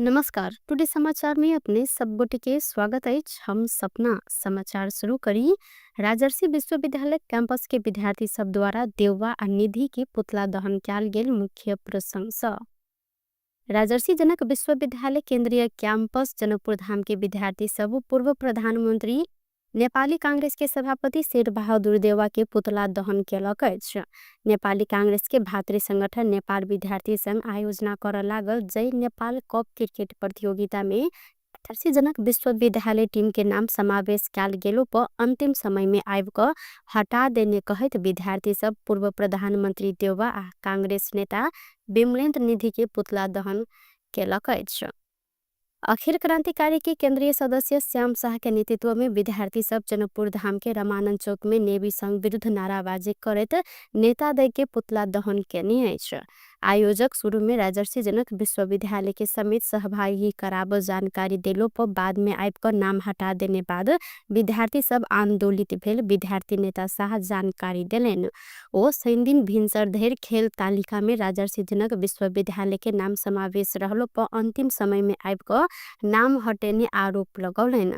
नमस्कार। टुडे समाचार में अपने सब गोटे के स्वागत है। हम सपना समाचार शुरू करी। राजर्षि विश्वविद्यालय कैंपस के विद्यार्थी सब द्वारा देववा आ निधि के पुतला दहन कैल गेल मुख्य प्रशंसा। राजर्षि जनक विश्वविद्यालय केंद्रीय कैंपस जनकपुर धाम के विद्यार्थी सब पूर्व प्रधानमंत्री नेपाली कांग्रेस के सभापति शेर बहादुर देउवा के पुतला दहन केलक अछि। नेपाली कांग्रेस के भातृ संगठन नेपाल विद्यार्थी संघ आयोजना कर लागल जय नेपाल कप क्रिकेट प्रतियोगिता में राजर्षि जनक विश्वविद्यालय टीम के नाम समावेश कैल गेलो पर अंतिम समय में आबि क हटा देने कहत विद्यार्थी सब पूर्व प्रधानमंत्री देउवा आ कांग्रेस नेता विमलेन्द्र निधि के पुतला दहन केलक अछि। अखिल क्रांतिकारी के केंद्रीय सदस्य श्याम शाह के नेतृत्व में विद्यार्थी सब जनकपुर धाम के रमानंद चौक में नेवी संघ विरुद्ध नाराबाजी करत नेता दय के पुतला दहन केने अछि। आयोजक शुरू में राजर्षि जनक विश्वविद्यालय के समेत सहभागी कराब जानकारी देलो पर बाद में आबि कर नाम हटा देने बाद विद्यार्थी सब आंदोलित भेल। विद्यार्थी नेता शाह जानकारी देलेन ओ शनि दिन भिनसर धरि खेल तालिका में राजर्षि जनक विश्वविद्यालय के नाम समावेश रहलो पर अंतिम समय में आबि कर नाम हटेने आरोप लगौलेन।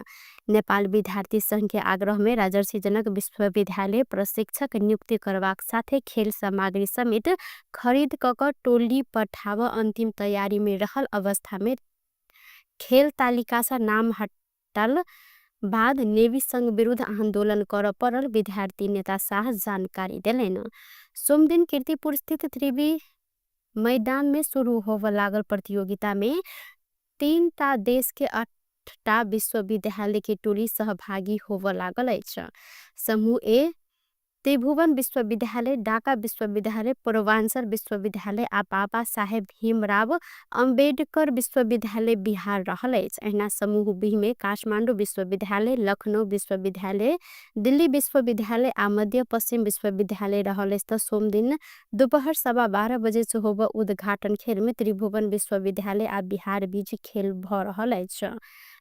नेपाल विद्यार्थी संघ के आग्रह में राजर्षि जनक विश्वविद्यालय प्रशिक्षक नियुक्ति करबाक साथे खेल सामग्री समेत खरीद क टोली पठाव अंतिम तैयारी में रहल अवस्था में खेल तालिका से नाम हटल बाद नेवी संघ विरुद्ध आंदोलन कर पड़ल विद्यार्थी नेता शाह जानकारी देलेन। सोम दिन कीर्तिपुर स्थित त्रिवी मैदान में शुरू होव लागल प्रतियोगिता में 3 टा देश के 8 टा विश्वविद्यालय के टोली सहभागी होव लागल अछि। समूह ए त्रिभुवन विश्वविद्यालय, ढाका विश्वविद्यालय, पूर्वांचल विश्वविद्यालय आ बाबा साहेब भीमराव अंबेडकर विश्वविद्यालय बिहार रहल अछि। एहना समूह बी में काठमांडू विश्वविद्यालय, लखनऊ विश्वविद्यालय, दिल्ली विश्वविद्यालय आ मध्य पश्चिम विश्वविद्यालय रहल अछि। त सोम दिन दोपहर 12:15 बजे से होब उद्घाटन खेल में त्रिभुवन विश्वविद्यालय आ बिहार बीच खेल भ रहल अछि।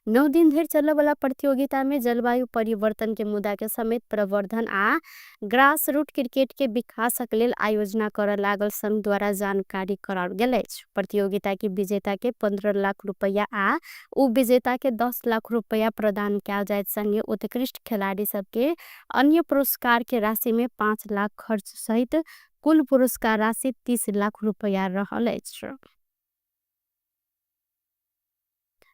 9 दिन धरि चले वाला प्रतियोगिता में जलवायु परिवर्तन के मुद्दा के समेत प्रवर्धन आ ग्रास रूट क्रिकेट के विकासक लेल आयोजना कर लागल संघ द्वारा जानकारी कराओल गेल अछि। प्रतियोगिता के विजेता के 15 लाख रुपया आ उप विजेता के 10 लाख रुपया प्रदान किया जाए। संगे उत्कृष्ट खिलाड़ी सबके अन्य पुरस्कार के राशि में 5 लाख खर्च सहित कुल पुरस्कार राशि 30 लाख रुपया रहल अछि।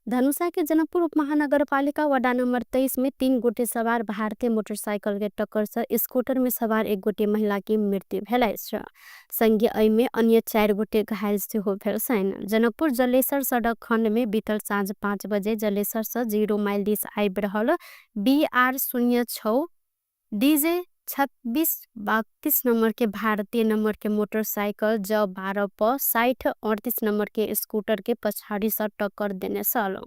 धनुषा के जनकपुर उपमहानगर पालिका वार्ड नंबर 23 में 3 गोटे सवार भारतीय मोटरसाइकिल के टक्कर से स्कूटर में सवार 1 गोटे महिला की मृत्यु भेल अछि। संगे अइ में अन्य 4 गोटे घायल सेहो भेल छनि। जनकपुर जलेसर सड़क खंड में बीतल साँझ 5 बजे जलेसर से 0 माइल दिस आबि रहल BR06 DJ 2632 नंबर के भारतीय नंबर के मोटरसाइकिल J12 पर 6038 नंबर के स्कूटर के पछाड़ी से टक्कर देने सल।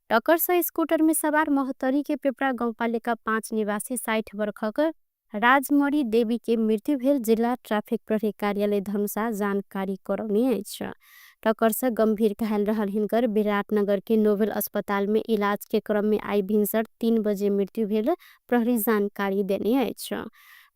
टक्कर से स्कूटर में सवार मोहतरी के पिपरा गांव पालिका 5 निवासी 60 वर्षक राजमणि देवी के मृत्यु भेल। जिला ट्रैफिक प्रहरी कार्यालय धनुषा जानकारी करौने अछि। टक्कर से गंभीर घायल रहल हिनकर विराटनगर के नोबेल अस्पताल में इलाज के क्रम में आई भिनसर 3 बजे मृत्यु भेल प्रहरी जानकारी देने अछि।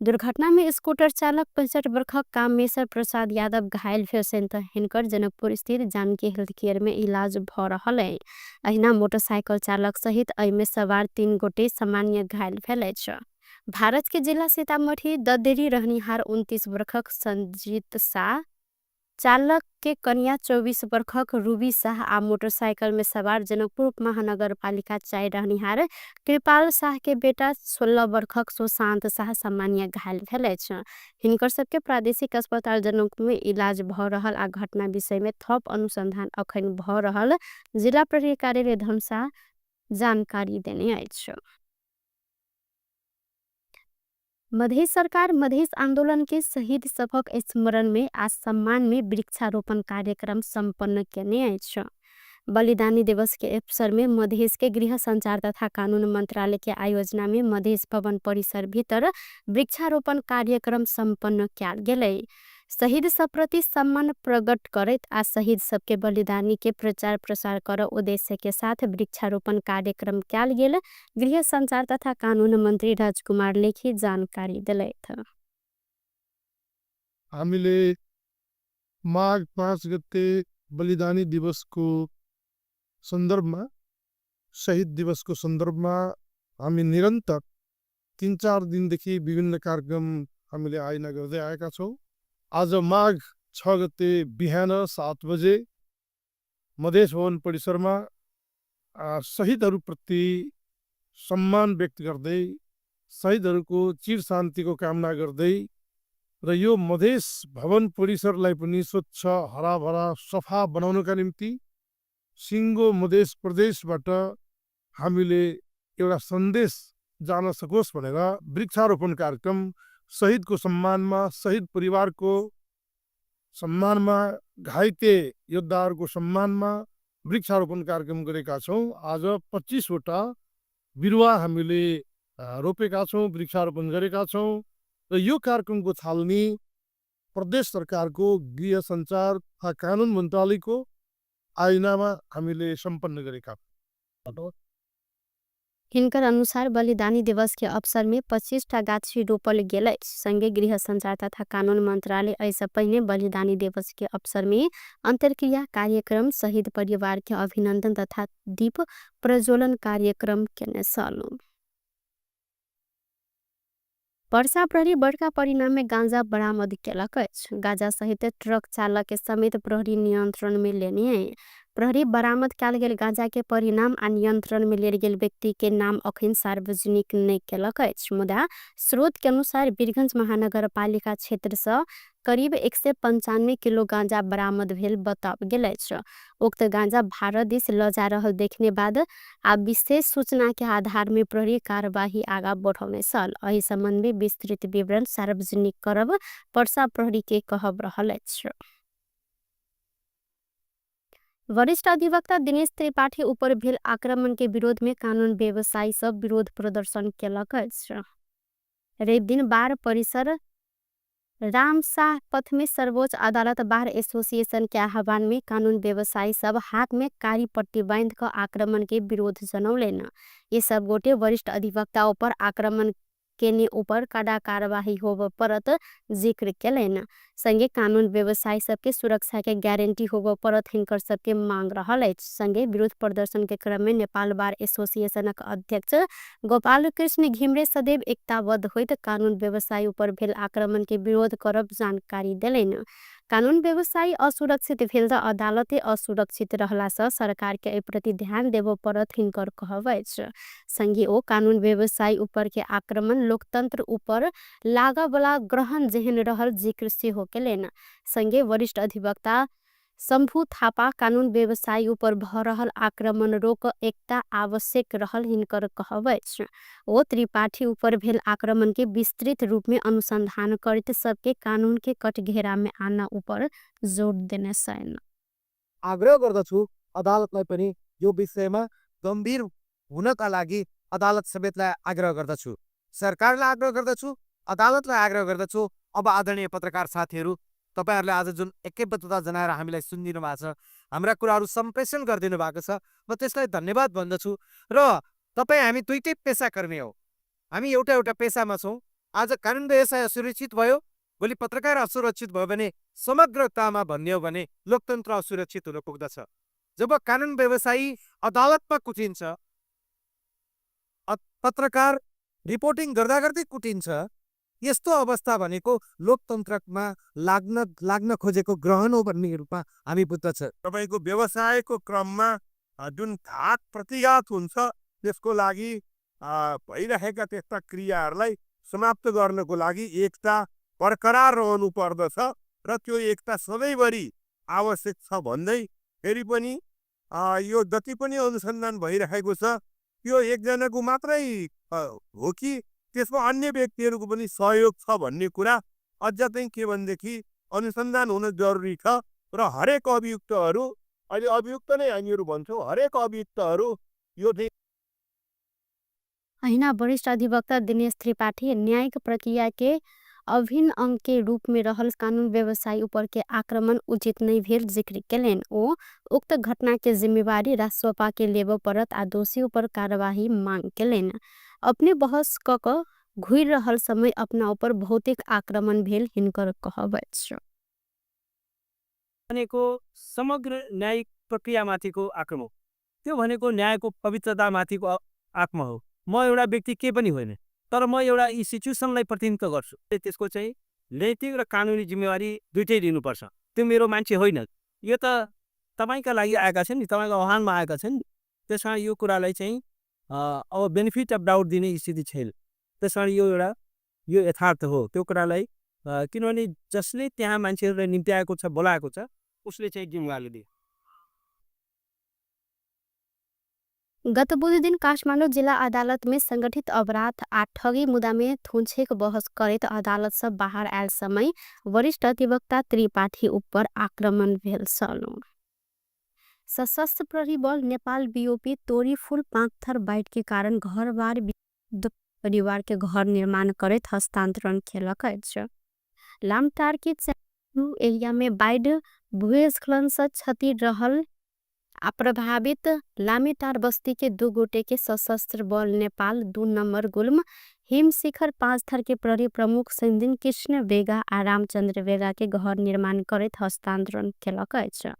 दुर्घटना में स्कूटर चालक 65 वर्षक कामेश्वर प्रसाद यादव घायल भेल छनि त हिनकर जनकपुर स्थित जानकी हेल्थ केयर में इलाज भ रहल है। अहिना मोटरसाइकिल चालक सहित अइ में सवार 3 गोटे सामान्य घायल भेल अछि। भारत के जिला सीतामढ़ी ददरी रहनिहार 29 वर्षक संजीत शाह, चालक के कन्या 24 वर्षक रूबी शाह आ मोटरसाइकिल में सवार जनकपुर महानगर पालिका 4 रहनिहार कृपाल शाह के बेटा 16 वर्षक सुशांत शाह सामान्य घायल भेल अछि। हिनकर सबके प्रादेशिक अस्पताल जनकपुर में इलाज भ रहल आ घटना विषय में थप अनुसंधान अखन भ रहल जिला प्रहरी कार्यालय धनुषा जानकारी देने अछि। मधेश सरकार मधेश आंदोलन के शहीद सभक स्मरण में आज सम्मान में वृक्षारोपण कार्यक्रम संपन्न केने अछि। बलिदानी दिवस के अवसर में मधेश के गृह संचार तथा कानून मंत्रालय के आयोजना में मधेश भवन परिसर भीतर वृक्षारोपण कार्यक्रम संपन्न किया गेलै। शहीद सब प्रति सम्मान प्रकट करत आ शहीद सबके बलिदानी के प्रचार प्रसार कर उद्देश्य के साथ वृक्षारोपण कार्यक्रम किया गेल। गृह संचार तथा कानून मंत्री राजकुमार लेखी जानकारी दिलैथ। हामीले माघ 5 गते बलिदानी दिवस को सन्दर्भमा शहीद दिवसको सन्दर्भमा हामी निरन्तर 3-4 दिनदेखि विभिन्न कार्यक्रम हामीले आयोजना गर्दै आएका छौँ। आज माघ 6 गते बिहान 7 बजे मधेस भवन परिसरमा शहीदहरूप्रति सम्मान व्यक्त गर्दै शहीदहरूको चिर शान्तिको कामना गर्दै र यो मधेस भवन परिसरलाई पनि स्वच्छ हराभरा सफा बनाउनका निम्ति सिङ्गो मधेस प्रदेशबाट हामीले एउटा सन्देश जान सकोस् भनेर वृक्षारोपण कार्यक्रम शहीदको सम्मानमा, शहीद परिवारको सम्मानमा, घाइते योद्धाहरूको सम्मानमा वृक्षारोपण कार्यक्रम गरेका छौँ। आज 25 वटा बिरुवा हामीले रोपेका छौँ, वृक्षारोपण गरेका छौँ र यो कार्यक्रमको थालनी प्रदेश सरकारको गृह सञ्चार तथा कानुन मन्त्रालयको आयोजनामा हामीले सम्पन्न गरेका छौँ। हिनकर अनुसार बलिदानी दिवस के अवसर में 25टा गाछी रोपल गेल। संगे गृह संचार तथा कानून मंत्रालय ऐसा पहिने बलिदानी दिवस के अवसर में अंतरक्रिया कार्यक्रम, शहीद परिवार के अभिनंदन तथा दीप प्रज्वलन कार्यक्रम केने सालू। वर्षा प्रहरी बड़का परिणाम में गांजा बरामद केलक। गांजा सहित ट्रक चालक के समेत प्रहरी नियंत्रण में लेने। प्रहरी बरामद कयल गेल गांजा के परिणाम आ नियंत्रण में लेल गेल व्यक्ति के नाम अखन सार्वजनिक नहीं केलक। मुदा स्रोत के अनुसार वीरगंज महानगर पालिका क्षेत्र से करीब 195 किलो गांजा बरामद भेल बताओ गेल। उक्त गांजा भारत दिस ल जा रहल देखने बाद आ विशेष सूचना के आधार में प्रहरी कार्यवाही आगा बढ़ाउने सल। एहि संबंध में विस्तृत विवरण सार्वजनिक करब पर्सा प्रहरी के कहब रहल अछि। वरिष्ठ अधिवक्ता दिनेश त्रिपाठी ऊपर भेल आक्रमण के विरोध में कानून व्यवसायी सब विरोध प्रदर्शन केलक। रवि दिन बार परिसर रामशाह पथ में सर्वोच्च अदालत बार एसोसिएशन के आह्वान में कानून व्यवसायी सब हाथ में कारी पट्टी बांध कर आक्रमण के विरोध जनौलेन। ये सब गोटे वरिष्ठ अधिवक्ताओं पर आक्रमण केने ऊपर कड़ा कार्यवाही होब परत जिक्र केलन। संगे कानून व्यवसायी सबके सुरक्षा के गारंटी होब परत हिनकर सबके मांग रहल अछि। संगे विरोध प्रदर्शन के क्रम में नेपाल बार एसोसिएशनक अध्यक्ष गोपाल कृष्ण घिमरे सदैव एकताबद्ध होइत कानून व्यवसायी ऊपर भेल आक्रमण के विरोध करब जानकारी देलैन। कानून व्यवसायी असुरक्षित भेल त अदालते असुरक्षित रहला से सरकार के एहि प्रति ध्यान देबो परत हिनकर कहब अछि। संगे ओ कानून व्यवसायी ऊपर के आक्रमण लोकतंत्र ऊपर लागबला ग्रहण जेहन रहल जिक्र सेहो केलैन। संगे वरिष्ठ अधिवक्ता शंभु थापा कानून व्यवसायी ऊपर भ रहल आक्रमण रोक एकता आवश्यक रहल हिनकर कहब अछि। ओ त्रिपाठी ऊपर भेल आक्रमण के विस्तृत रूप में अनुसंधान करते सबके कानून के कटघेरा में आना ऊपर जोड़ देने छैन। आग्रह गर्दछु अदालतलाई पनि यो विषयमा गम्भीर हुनका लागि अदालत समेतलाई आग्रह गर्दछु, सरकारलाई आग्रह गर्दछु, अदालतलाई आग्रह गर्दछु। अब आदरणीय पत्रकार साथीहरू, तपाईहरुले आज जुन एकैबद्धता जनाएर हामीलाई सुनिदिनु भएको छ, हाम्रा कुराहरू सम्प्रेषण गरिदिनु भएको छ, म त्यसलाई धन्यवाद भन्दछु। र तपाई हामी दुईटै पेसाकर्मी हौ, हामी एउटा एउटा पेसामा छौँ। आज कानुन व्यवसाय असुरक्षित भयो, भोलि पत्रकार असुरक्षित भयो भने समग्रतामा भन्ने हो भने लोकतन्त्र असुरक्षित हुन पुग्दछ। जब कानुन व्यवसायी अदालतमा कुटिन्छ, पत्रकार रिपोर्टिङ गर्दा गर्दै कुटिन्छ, यस्तो अवस्था भनेको लोकतन्त्रमा लाग्न खोजेको ग्रहण हो भन्ने रूपमा हामी बुझ्दछ। तपाईको व्यवसायको क्रममा जुन घात प्रतिघात हुन्छ त्यसको लागि भइरहेका त्यस्ता क्रियाहरूलाई समाप्त गर्नको लागि एकता बरकरार रहनु पर्दछ र त्यो एकता सधैँभरि आवश्यक छ भन्दै फेरि पनि यो जति पनि अनुसन्धान भइरहेको छ यो एकजनाको मात्रै हो कि त्यसमा अन्य व्यक्तिहरूको पनि सहयोग छ भन्ने कुरा अझ चाहिँ के भनेदेखि अनुसन्धान हुन जरुरी छ। र हरेक अभियुक्तहरू, अहिले अभियुक्त नै हामीहरू भन्छौँ, हरेक अभियुक्तहरू यो अहिना वरिष्ठ अधिवक्ता दिनेश त्रिपाठी न्यायिक प्रक्रिया के अभिन्न अंग के रूप में रहल कानून व्यवसायी ऊपर के आक्रमण उचित नहीं भेल जिक्र केलेन। ओ उक्त घटना के जिम्मेवारी राजसपा के लेब परत आ दोषी ऊपर कार्यवाही मांग केलेन। अपने बहस क घुर रहल समय अपना ऊपर भौतिक आक्रमण भेल हिनकर कहब अछि। समग्र न्यायिक प्रक्रियामाथिको आक्रमण त्यो भनेको न्यायको पवित्रतामाथिको आत्मा हो। म एउटा व्यक्ति के पनि होइन, तर म एउटा यी सिचुएसनलाई प्रतिनिधित्व गर्छु। त्यसको चाहिँ नैतिक र कानुनी जिम्मेवारी दुइटै लिनुपर्छ। त्यो मेरो मान्छे होइन, यो त तपाईँका लागि आएका छन् नि, तपाईँको आह्वानमा आएका छन्। त्यस कारण यो कुरालाई चाहिँ अब बेनिफिट अफ डाउट दिने स्थिति छैन। त्यस कारण यो यथार्थ हो। त्यो कुरालाई किनभने जसले त्यहाँ मान्छेहरूलाई निम्त्याएको छ, बोलाएको छ, उसले चाहिँ जिम्मेवारी दियो। गत बुध दिन काठमाडौँ जिला अदालत में संगठित अपराध आ ठगी मुद्दा में थुनछेक बहस करैत अदालत से बाहर आयल समय वरिष्ठ अधिवक्ता त्रिपाठी ऊपर आक्रमण भेल छल। सशस्त्र प्रहरी बल नेपाल बीओपी तोरी फूल पाँथर बाइट के कारण घरबार परिवार के घर निर्माण करैत हस्तांतरण खेलक अछि। लामटार के एरिया में बाइड भूस्खलन से क्षति रहल अप्रभावित लामेटार बस्ती के 2 गोटे के सशस्त्र बल नेपाल 2 नंबर गुल्म हिम शिखर 5 थर के प्रहरी प्रमुख सिंदिन कृष्ण वेगा आ रामचंद्र वेगा के घर निर्माण करैत हस्तांतरण खेलक अछि।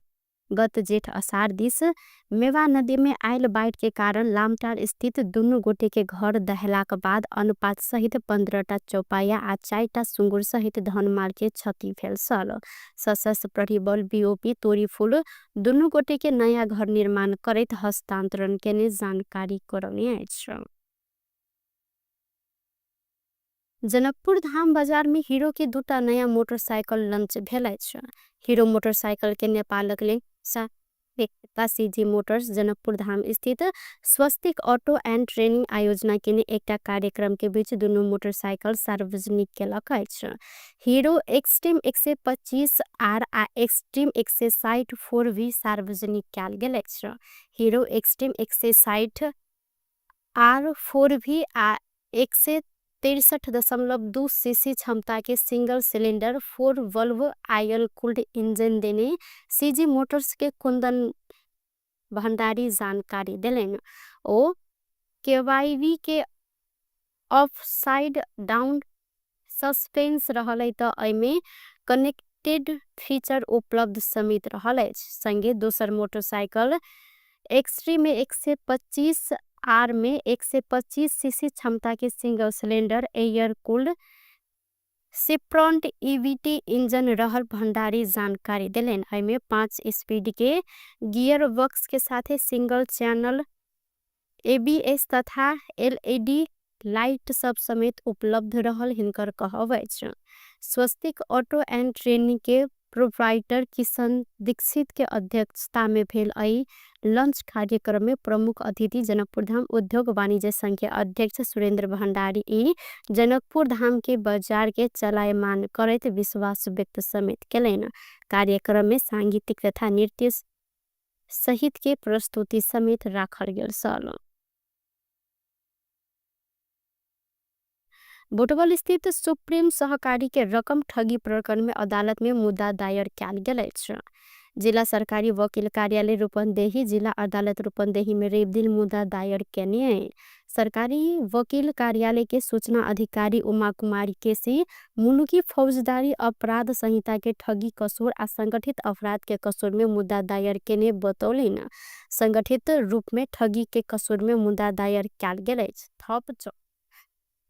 गत जेठ असार दिस मेवा नदी में आयल बाढ़ के कारण लामटार स्थित दुनू गोटे के घर दहलाक बाद अनुपात सहित 15टा चौपाया आ 4टा सुंगुर सहित धनमाल के क्षति भेल छल। सशस्त्र प्रहरी बल बीओपी तोरी फूल दुनू गोटे के नया घर निर्माण करैत हस्तांतरण केने जानकारी करौने अछि। जनकपुर धाम बाजार में हीरो के 2टा नया मोटरसाइकिल लॉन्च भेल अछि। हीरो मोटरसाइकिल के नेपालक लेल सीजी मोटर्स जनकपुर धाम स्थित स्वस्तिक ऑटो एंड ट्रेनिंग आयोजना के एकटा कार्यक्रम के बीच दुनू मोटरसाइकिल सार्वजनिक केलक अछि। हीरो एक्सट्रीम 125 आर आ एक्सट्रीम 160 4V सार्वजनिक कयल गेल अछि। हीरो एक्सट्रीम 160 आर 4V आ 163.2 सीसी क्षमता के सिंगल सिलेंडर 4 वल्व आयल कूल्ड इंजन देने सीजी मोटर्स के कुंदन भंडारी जानकारी दिलेन। ओ केवाईवी के ऑफसाइड डाउन सस्पेंस रहलै त एमे कनेक्टेड फीचर उपलब्ध समित रहल अछि। संगे दोसर मोटरसाइकिल एक्सट्रीम में 125 आर में 125 सीसी क्षमता के सिंगल सिलेंडर एयर कूल्ड सिप्रॉन्ट ईवीटी इंजन रहल भंडारी जानकारी दिलेन। एमे 5 स्पीड के गियर बॉक्स के साथ सिंगल चैनल एबीएस तथा एलईडी लाइट सब समेत उपलब्ध रहल हिनकर कहब अछि। स्वस्तिक ऑटो एंड ट्रेनिंग के प्रोप्राइटर किशन दीक्षित के अध्यक्षता में भेल आई लंच कार्यक्रम में प्रमुख अतिथि जनकपुर धाम उद्योग वाणिज्य संघ के अध्यक्ष सुरेंद्र भंडारी ई जनकपुर धाम के बाजार के चलायमान करैत विश्वास व्यक्त समेत केलैन। कार्यक्रम में सांगीतिक तथा नृत्य सहित के प्रस्तुति समेत राखल गेल छल। बुटवल स्थित सुप्रीम सहकारी के रकम ठगी प्रकरण में अदालत में मुद्दा दायर कयल गेल अछि। जिला सरकारी वकील कार्यालय रूपन्देही जिला अदालत रूपन्देही में रेप दिन मुद्दा दायर केने। सरकारी वकील कार्यालय के सूचना अधिकारी उमा कुमारी केसी मुलुकी फौजदारी अपराध संहिता के ठगी कसूर आ संगठित अपराध के कसूर में मुद्दा दायर केने बतौलिन। संगठित रूप में ठगी के कसूर में मुद्दा दायर कयल गेल अछि। थप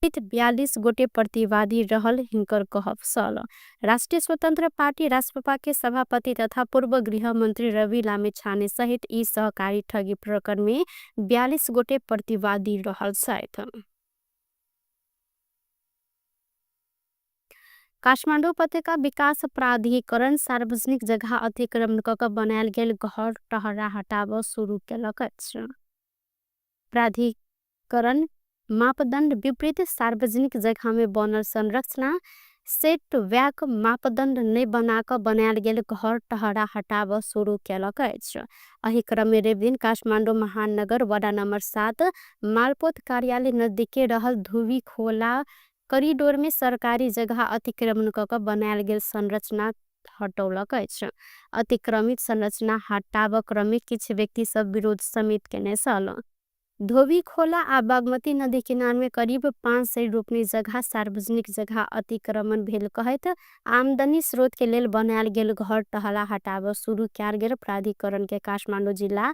42 गोटे प्रतिवादी रहल हिनकर कहब छल। राष्ट्रीय स्वतंत्र पार्टी रासपा के सभापति तथा पूर्व गृह मंत्री रवि लामेछाने सहित ई सहकारी ठगी प्रकरण में 42 गोटे प्रतिवादी रहल छथि। काठमाडौँ उपत्यका विकास प्राधिकरण सार्वजनिक जगह अतिक्रमण कऽ बनायल गेल घर टहरा हटाब शुरू केलक अछि। प्राधिकरण मापदंड विपरीत सार्वजनिक जगह में बनल संरचना सेट बैक मापदंड नहीं बनाकर बनायल गेल घर टहरा हटाब शुरू केलक अछि। एहि क्रम में रेप दिन काठमाडौँ महानगर वडा नंबर 7 मालपोत कार्यालय नजदीके रहल धुवी खोला कॉरिडोर में सरकारी जगह अतिक्रमण कऽ बनायल गेल संरचना हटौलक अछि। अतिक्रमित संरचना हटाब क्रम में किछ व्यक्ति सब विरोध समेत केने छल। धोबी खोला आ बागमती नदी किनार में करीब 500 रोपनी जगह सार्वजनिक जगह अतिक्रमण भेल कहैत आमदनी स्रोत के लेल बनायल गेल घर टहला हटाव शुरू कैल गेल प्राधिकरण के काठमाडौँ जिला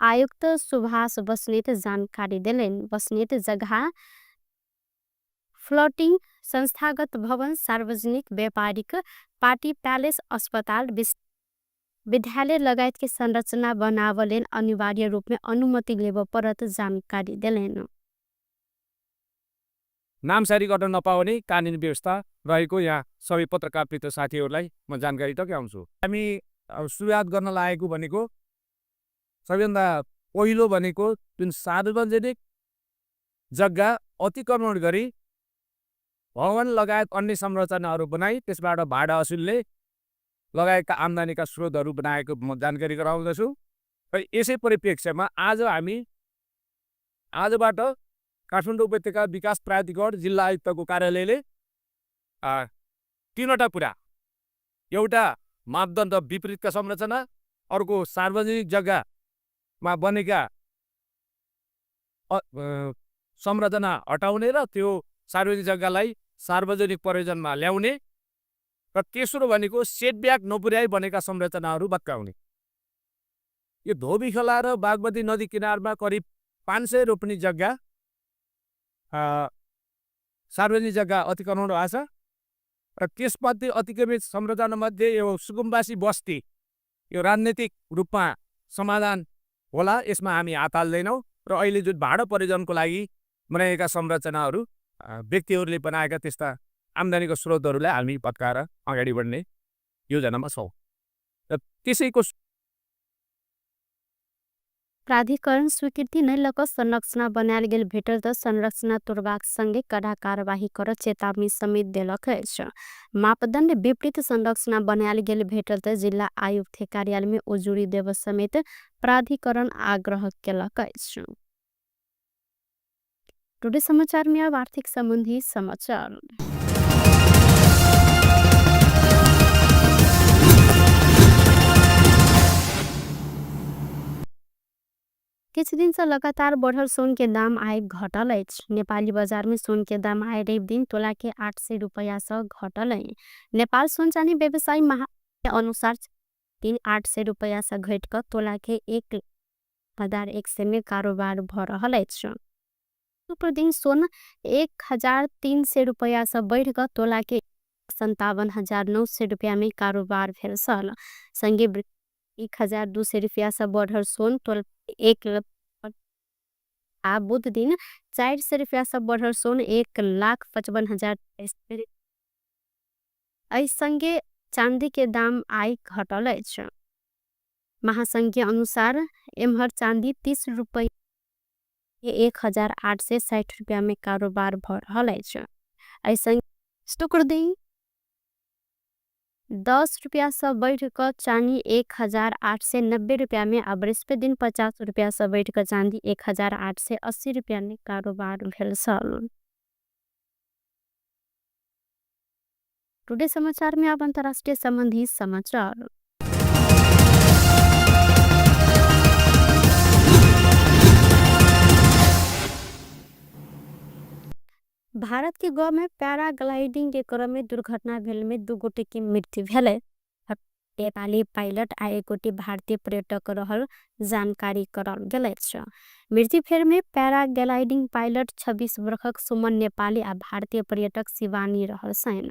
आयुक्त सुभाष बस्नेत जानकारी देलनि। बस्नेत जगह फ्लोटिंग संस्थागत भवन सार्वजनिक व्यापारिक पार्टी पैलेस अस्पताल विद्यालय लगायत के संरचना बनावलेन अनिवार्य रूप में अनुमति लेब परत जानकारी देलैन। नामसारी गर्न नपाउने कानुनी व्यवस्था रहेको यहाँ सबै पत्रकार मित्र साथीहरूलाई म जानकारी टक्राउँछु। हामी सुरुवात गर्न लागेको भनेको सबैभन्दा पहिलो भनेको जुन सार्वजनिक जग्गा अतिक्रमण गरी भवन लगायत अन्य संरचनाहरू बनाई त्यसबाट भाडा असुलले लगायतका आम्दानीका स्रोतहरू बनाएको म जानकारी गराउँदछु। र यसै परिप्रेक्ष्यमा आज हामी आजबाट काठमाडौँ उपत्यका विकास प्राधिकरण जिल्ला आयुक्तको कार्यालयले 3वटा कुरा, एउटा मापदण्ड विपरीतका संरचना, अर्को सार्वजनिक जग्गामा बनेका संरचना हटाउने र त्यो सार्वजनिक जग्गालाई सार्वजनिक प्रयोजनमा ल्याउने र तेस्रो भनेको सेटब्याक नपुर्याई बनेका संरचनाहरू भत्काउने। यो धोबी खोला र बागमती नदी किनारमा करिब 500 रोपनी जग्गा सार्वजनिक जग्गा अतिक्रमण भएको छ र त्यसमध्ये अतिक्रमित संरचनामध्ये यो सुकुम्बासी बस्ती यो राजनीतिक रूपमा समाधान होला, यसमा हामी हात हाल्दैनौँ। र अहिले जुन भाडा प्रयोजनको लागि बनाएका संरचनाहरू व्यक्तिहरूले बनाएका त्यस्ता आम्दानीको स्रोतहरूलाई हामी भत्काएर अगाडि बढ्ने योजनामा छौँ। र त्यसैको प्राधिकरण स्वीकृति नै लक संरचना बनायल गेल भेटल त संरचना तोड़बाक संगे कड़ा कार्यवाही कर चेतावनी समेत देलक अछि। मापदण्ड विपरीत संरचना बनायल गेल भेटल त जिला आयुक्त कार्यालय में उजुरी देव समेत प्राधिकरण आग्रह केलक अछि। टुडे समाचार में अब आर्थिक संबंधी समाचार। कुछ दिन से लगातार बढ़ल सोन के दाम आइ घटल अछि। नेपाली बाजार में सोन के दाम आइ रवि दिन तोला के 800 रुपया से घटल है। नेपाल सोन चांदी व्यवसायी महा के अनुसार 800 रुपया से घट कर तोला के 1100 में कारोबार भ रहल अछि। दिन सोन 1300 रुपया से बढ़ कर तोला के 57,900 रुपया में कारोबार भेल सल। संगे 1200 रुपया से बढ़ल सोन तोला आ बुध दिन 400 रुपया से बढ़ल सोन 1,55,000 संगे चांदी के दाम आई घटल अछि। महासंघ के अनुसार एम्हर चांदी 30 रुपया 1,860 रुपया में कारोबार भ रहल अछि। ऐसे शुक्र दिन 10 रुपया से बढ़ कर चांदी 1,890 रुपया में और बृहस्पति दिन 50 रुपया से बढ़ कर चांदी 1,880 रुपया में कारोबार भेल सल। टुडे समाचार में अब अंतर्राष्ट्रीय संबंधी समाचार। भारत के गोवा में पैराग्लाइडिंग के क्रम में दुर्घटना भेल में 2 गोटे की मृत्यु भेल। नेपाली पायलट आ 1 गोटे भारतीय पर्यटक रहल जानकारी करल गेल अछि। मृत्यु फेर में पैराग्लाइडिंग पायलट 26 वर्षक सुमन नेपाली आ भारतीय पर्यटक शिवानी रहल छन्।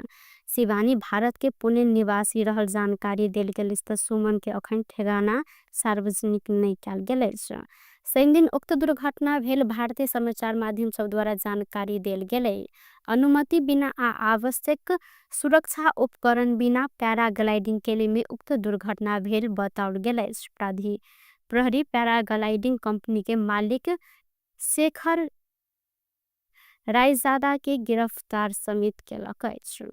शिवानी भारत के पुणे निवासी रहल जानकारी देल गेल अछि। सुमन के अखन ठेगाना सार्वजनिक नहीं कैल गेल अछि। शनि दिन उक्त दुर्घटना भेल भारतीय समाचार माध्यम सब द्वारा जानकारी देल गेलै। अनुमति बिना आ आवश्यक सुरक्षा उपकरण बिना पैराग्लाइडिंग के लिए में उक्त दुर्घटना भेल बताओल गेल अछि। प्रहरी पैराग्लाइडिंग कंपनी के मालिक शेखर रायजादा के गिरफ्तार समेत केलक अछि।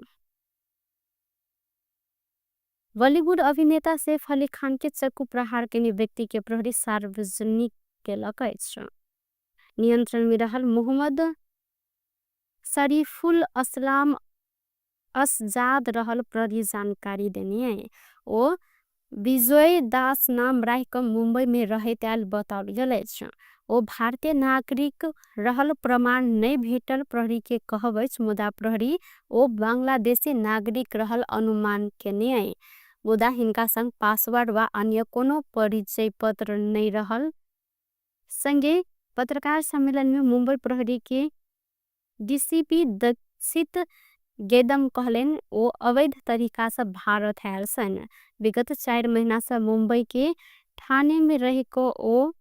बॉलीवुड अभिनेता सैफ अली खान के चाकू प्रहार के व्यक्ति के प्रहरी सार्वजनिक केलक अछि। नियंत्रण में रहल मोहम्मद शरीफुल अस्लाम असजाद रहल प्रहरी जानकारी देने ओ विजय दास नाम राख मुंबई में रहैत आयल बताओल गेल अछि। ओ भारतीय नागरिक रहल प्रमाण नहीं भेटल प्रहरी के कहबैछ, मुदा प्रहरी ओ बांग्लादेशी नागरिक रहल अनुमान केने। मुदा हिनका संग पासवर्ड वा अन्य कोनो परिचय पत्र नहीं रहल। संगे पत्रकार सम्मेलन में मुंबई प्रहरी के डीसीपी दक्षित गेदम कहलेन ओ अवैध तरीका से भारत आयल सन। विगत 4 महीना से मुंबई के ठाणे में रहेको ओ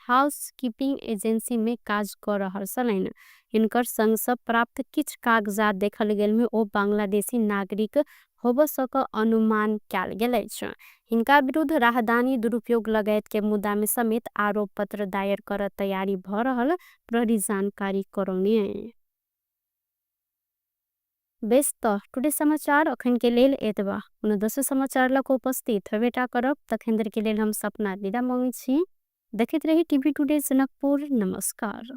हाउस कीपिंग एजेंसी में काज कर रहल छलैन। हिनकर संग से प्राप्त किछ कागजात देखल गेल में ओ बांग्लादेशी नागरिक होब सक अनुमान कैल गेल अछि। हिनका विरुद्ध राहदानी दुरुपयोग लगायत के मुद्दा में समेत आरोप पत्र दायर कर तैयारी भ रहल प्रहरी जानकारी करौने। बेस्त टुडे समाचार अखन के लेल एतबा। उन दोसर समाचार लक उपस्थित भेटा करब तखेंदर के लेल हम सपना विदा मांगे छी। देखते रही टीवी टुडे जनकपुर। नमस्कार।